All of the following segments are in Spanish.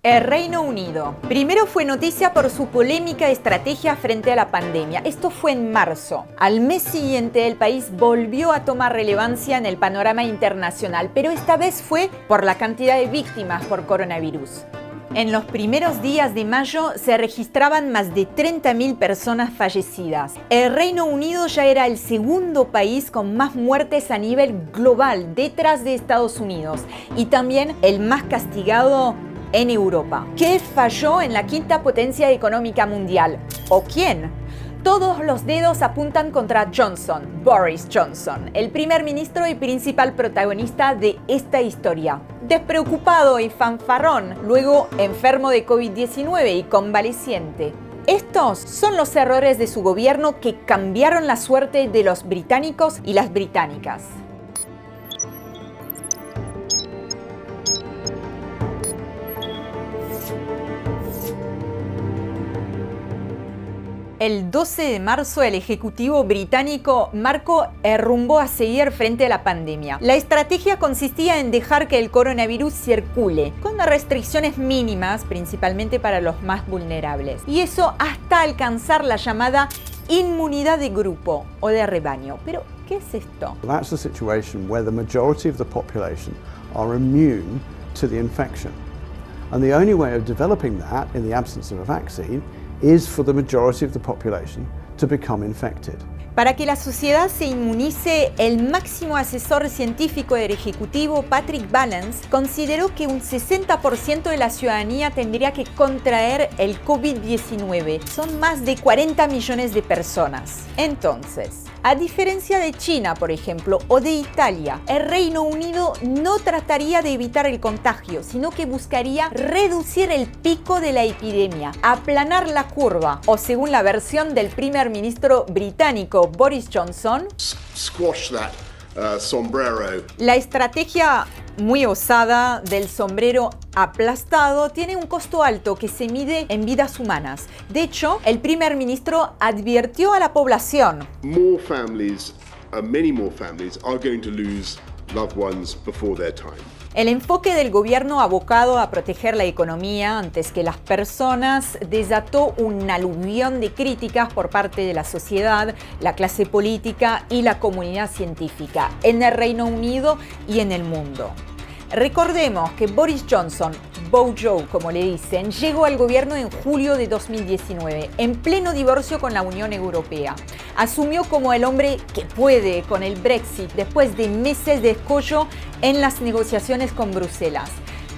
El Reino Unido. Primero fue noticia por su polémica estrategia frente a la pandemia. Esto fue en marzo. Al mes siguiente, el país volvió a tomar relevancia en el panorama internacional, pero esta vez fue por la cantidad de víctimas por coronavirus. En los primeros días de mayo se registraban más de 30.000 personas fallecidas. El Reino Unido ya era el segundo país con más muertes a nivel global, detrás de Estados Unidos, y también el más castigado en Europa. ¿Qué falló en la quinta potencia económica mundial? ¿O quién? Todos los dedos apuntan contra Boris Johnson, el primer ministro y principal protagonista de esta historia. Despreocupado y fanfarrón, luego enfermo de COVID-19 y convaleciente. Estos son los errores de su gobierno que cambiaron la suerte de los británicos y las británicas. El 12 de marzo, el Ejecutivo británico marcó el rumbo a seguir frente a la pandemia. La estrategia consistía en dejar que el coronavirus circule, con restricciones mínimas, principalmente para los más vulnerables. Y eso hasta alcanzar la llamada inmunidad de grupo o de rebaño. Pero, ¿qué es esto? That's a situation where the majority of the population are immune to the infection. And the only way of developing that in the absence of a vaccine is for the majority of the population to become infected. Para que la sociedad se inmunice, el máximo asesor científico del Ejecutivo, Patrick Vallance, consideró que un 60% de la ciudadanía tendría que contraer el COVID-19. Son más de 40 millones de personas. Entonces, a diferencia de China, por ejemplo, o de Italia, el Reino Unido no trataría de evitar el contagio, sino que buscaría reducir el pico de la epidemia, aplanar la curva, o según la versión del primer ministro británico Boris Johnson, squash that sombrero. La estrategia muy osada del sombrero aplastado tiene un costo alto que se mide en vidas humanas. De hecho, el primer ministro advirtió a la población: Many more families are going to lose loved ones before their time. El enfoque del gobierno abocado a proteger la economía antes que las personas desató un aluvión de críticas por parte de la sociedad, la clase política y la comunidad científica en el Reino Unido y en el mundo. Recordemos que Boris Johnson, Bojo como le dicen, llegó al gobierno en julio de 2019, en pleno divorcio con la Unión Europea. Asumió como el hombre que puede con el Brexit después de meses de escollo en las negociaciones con Bruselas.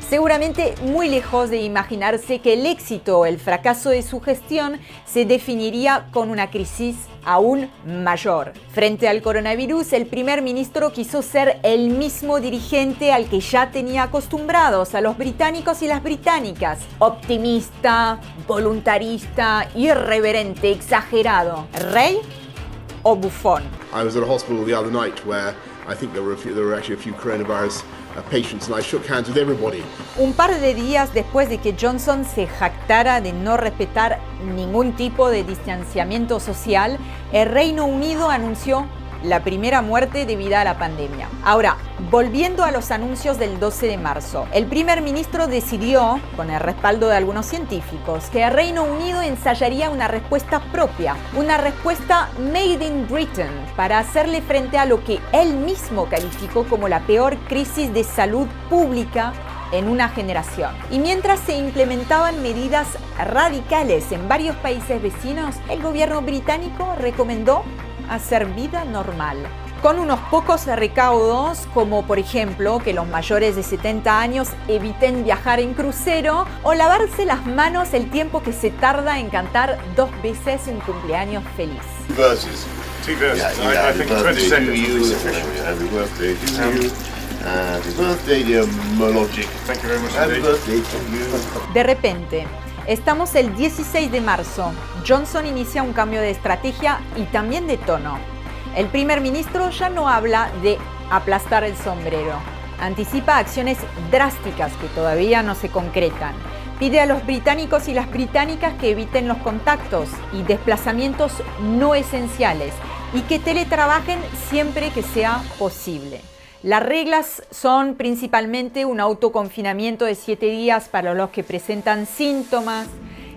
Seguramente muy lejos de imaginarse que el éxito o el fracaso de su gestión se definiría con una crisis aún mayor. Frente al coronavirus, el primer ministro quiso ser el mismo dirigente al que ya tenía acostumbrados a los británicos y las británicas. Optimista, voluntarista, irreverente, exagerado. ¿Rey o bufón? I was at a hospital the other night where I think there were actually a few coronavirus patients, and I shook hands with everybody. Un par de días después de que Johnson se jactara de no respetar ningún tipo de distanciamiento social, el Reino Unido anunció la primera muerte debido a la pandemia. Ahora, volviendo a los anuncios del 12 de marzo, el primer ministro decidió, con el respaldo de algunos científicos, que el Reino Unido ensayaría una respuesta propia, una respuesta made in Britain, para hacerle frente a lo que él mismo calificó como la peor crisis de salud pública en una generación. Y mientras se implementaban medidas radicales en varios países vecinos, el gobierno británico recomendó hacer vida normal, con unos pocos recaudos, como por ejemplo que los mayores de 70 años eviten viajar en crucero o lavarse las manos el tiempo que se tarda en cantar 2 veces un cumpleaños feliz. Two verses. I think 20 seconds would be sufficient. Happy birthday to you. Happy birthday, dear Mologic. Thank you very much Happy indeed. birthday to you. De repente, estamos el 16 de marzo. Johnson inicia un cambio de estrategia y también de tono. El primer ministro ya no habla de aplastar el sombrero. Anticipa acciones drásticas que todavía no se concretan. Pide a los británicos y las británicas que eviten los contactos y desplazamientos no esenciales y que teletrabajen siempre que sea posible. Las reglas son principalmente un autoconfinamiento de 7 días para los que presentan síntomas,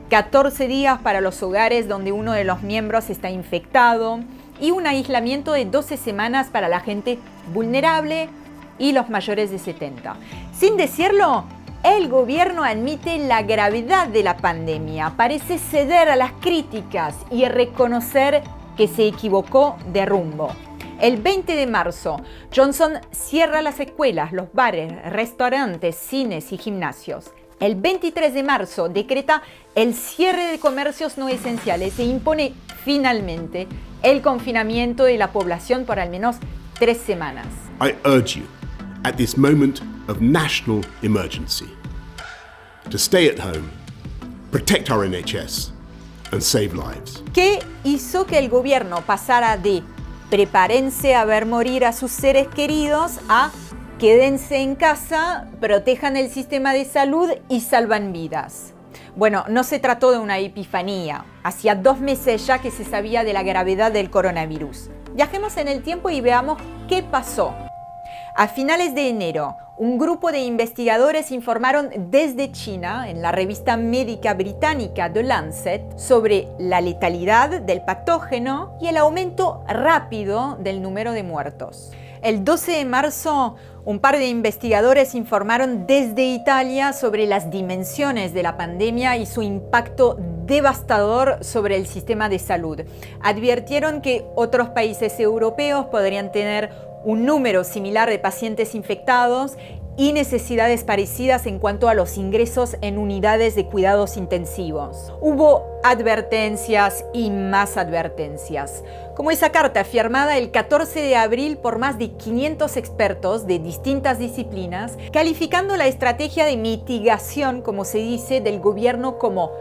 14 días para los hogares donde uno de los miembros está infectado y un aislamiento de 12 semanas para la gente vulnerable y los mayores de 70. Sin decirlo, el gobierno admite la gravedad de la pandemia, parece ceder a las críticas y reconocer que se equivocó de rumbo. El 20 de marzo, Johnson cierra las escuelas, los bares, restaurantes, cines y gimnasios. El 23 de marzo decreta el cierre de comercios no esenciales e impone finalmente el confinamiento de la población por al menos 3 semanas. I urge you, at this moment of national emergency, to stay at home, protect our NHS and save lives. ¿Qué hizo que el gobierno pasara de prepárense a ver morir a sus seres queridos a quédense en casa, protejan el sistema de salud y salvan vidas? Bueno, no se trató de una epifanía. Hacía 2 meses ya que se sabía de la gravedad del coronavirus. Viajemos en el tiempo y veamos qué pasó. A finales de enero, un grupo de investigadores informaron desde China, en la revista médica británica The Lancet, sobre la letalidad del patógeno y el aumento rápido del número de muertos. El 12 de marzo, un par de investigadores informaron desde Italia sobre las dimensiones de la pandemia y su impacto devastador sobre el sistema de salud. Advirtieron que otros países europeos podrían tener un número similar de pacientes infectados y necesidades parecidas en cuanto a los ingresos en unidades de cuidados intensivos. Hubo advertencias y más advertencias, como esa carta firmada el 14 de abril por más de 500 expertos de distintas disciplinas, calificando la estrategia de mitigación, como se dice, del gobierno como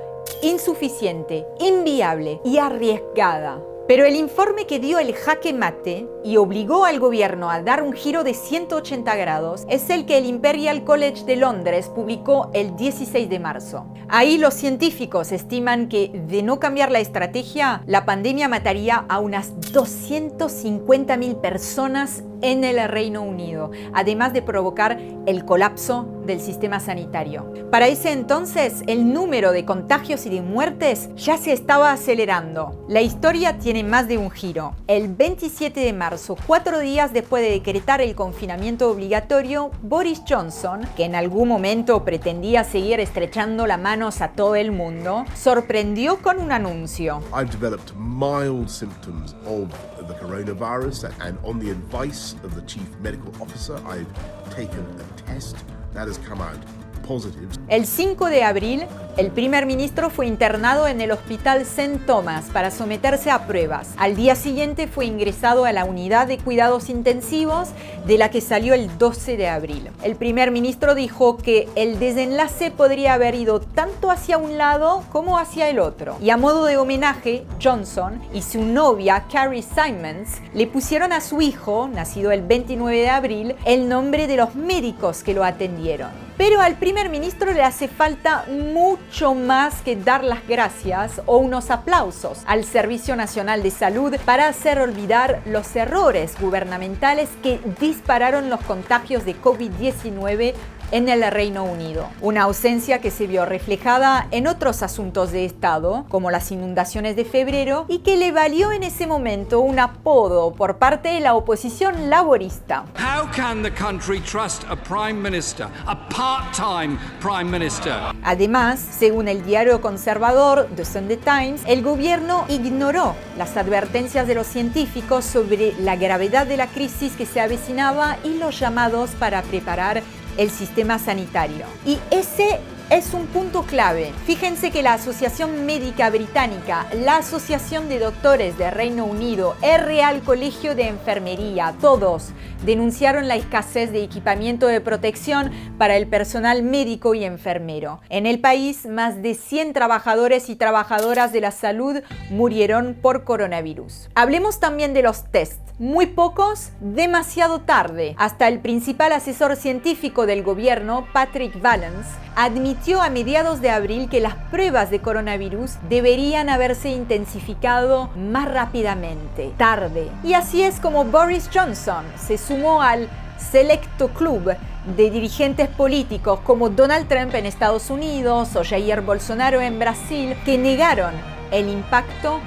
insuficiente, inviable y arriesgada. Pero el informe que dio el jaque mate y obligó al gobierno a dar un giro de 180 grados es el que el Imperial College de Londres publicó el 16 de marzo. Ahí los científicos estiman que, de no cambiar la estrategia, la pandemia mataría a unas 250.000 personas en el Reino Unido, además de provocar el colapso del sistema sanitario. Para ese entonces, el número de contagios y de muertes ya se estaba acelerando. La historia tiene más de un giro. El 27 de marzo, 4 días después de decretar el confinamiento obligatorio, Boris Johnson, que en algún momento pretendía seguir estrechando las manos a todo el mundo, sorprendió con un anuncio. I've developed mild symptoms of the coronavirus, and on the advice of the chief medical officer, I've taken a test that has come out positive. El 5 de abril, el primer ministro fue internado en el hospital St. Thomas para someterse a pruebas. Al día siguiente fue ingresado a la unidad de cuidados intensivos, de la que salió el 12 de abril. El primer ministro dijo que el desenlace podría haber ido tanto hacia un lado como hacia el otro. Y a modo de homenaje, Johnson y su novia Carrie Simons le pusieron a su hijo, nacido el 29 de abril, el nombre de los médicos que lo atendieron. Pero al primer ministro le hace falta mucho más que dar las gracias o unos aplausos al Servicio Nacional de Salud para hacer olvidar los errores gubernamentales que dispararon los contagios de COVID-19 en el Reino Unido. Una ausencia que se vio reflejada en otros asuntos de Estado, como las inundaciones de febrero, y que le valió en ese momento un apodo por parte de la oposición laborista. How can the country trust a prime minister, a part-time prime minister? Además, según el diario conservador The Sunday Times, el gobierno ignoró las advertencias de los científicos sobre la gravedad de la crisis que se avecinaba y los llamados para preparar el sistema sanitario. Y ese es un punto clave. Fíjense que la Asociación Médica Británica, la Asociación de Doctores de Reino Unido, el Real Colegio de Enfermería, todos denunciaron la escasez de equipamiento de protección para el personal médico y enfermero. En el país, más de 100 trabajadores y trabajadoras de la salud murieron por coronavirus. Hablemos también de los tests. Muy pocos, demasiado tarde. Hasta el principal asesor científico del gobierno, Patrick Vallance, admitió a mediados de abril que las pruebas de coronavirus deberían haberse intensificado más rápidamente. Tarde. Y así es como Boris Johnson se sumó al selecto club de dirigentes políticos como Donald Trump en Estados Unidos o Jair Bolsonaro en Brasil, que negaron el impacto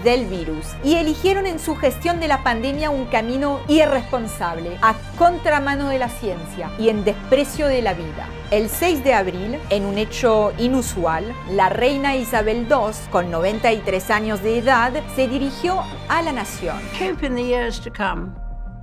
del virus y eligieron en su gestión de la pandemia un camino irresponsable, a contramano de la ciencia y en desprecio de la vida. El 6 de abril, en un hecho inusual, la reina Isabel II, con 93 años de edad, se dirigió a la nación. Hope in the years to come,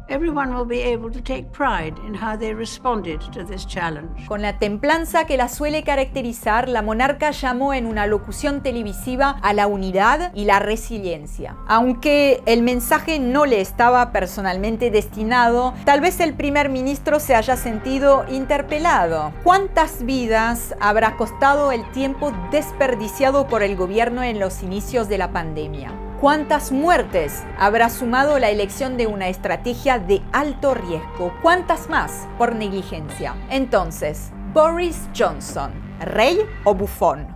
everyone will be able to take pride in how they responded to this challenge. Con la templanza que la suele caracterizar, la monarca llamó en una locución televisiva a la unidad y la resiliencia. Aunque el mensaje no le estaba personalmente destinado, tal vez el primer ministro se haya sentido interpelado. ¿Cuántas vidas habrá costado el tiempo desperdiciado por el gobierno en los inicios de la pandemia? ¿Cuántas muertes habrá sumado la elección de una estrategia de alto riesgo? ¿Cuántas más por negligencia? Entonces, Boris Johnson, ¿rey o bufón?